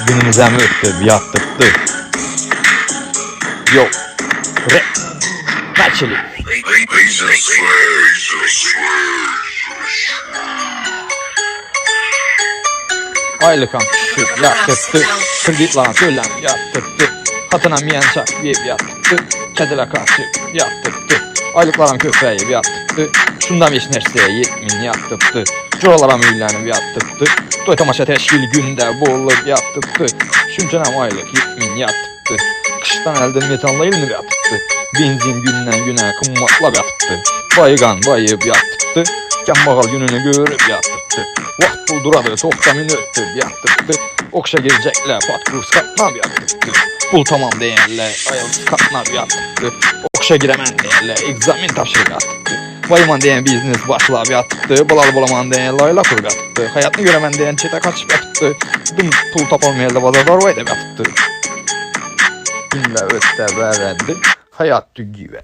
Günümüze mi öttü, yattırdı. Yo, re, kaçılı. Aylıkan düşüp yattırdı. Kreditlan söylen yattırdı. Hatına miyançak yiyip yattırdı. Kedile karşı yattırdı. Aylıklarım köpeği yattırdı. Şundan iş nerseye yetmin yattırdı. Curalara müllenip yattırdı. Toy tamaşa teşkil günde bolup yattırdı. Şuncanam aylık yetmin yattırdı. Kıştan elden metanla ilinip yattırdı. Benzin günden güne kımmatlap yattırdı. Bayıgan bayıp yattırdı. Kembagal gününü görüp yattırdı. Vaxt bulduradı, toxtamin öttü yattırdı. Okşa girecekler, patkurs katnab yattırdı. Pul tamam deyərlər, ayılsız katnab yattırdı. Okşa giremən deyərlər, egzamin tapşırıq yattırdı. Vayman deyən biznes başlab yattırdı. Balalı bulaman deyən layla kurub yattırdı. Hayatını görəmən deyən çetə kaçıb yattırdı. Dım pul tapalmayarlı bazarlar var edib yattırdı. Günlə ötdə vərəndi, hayat dügive.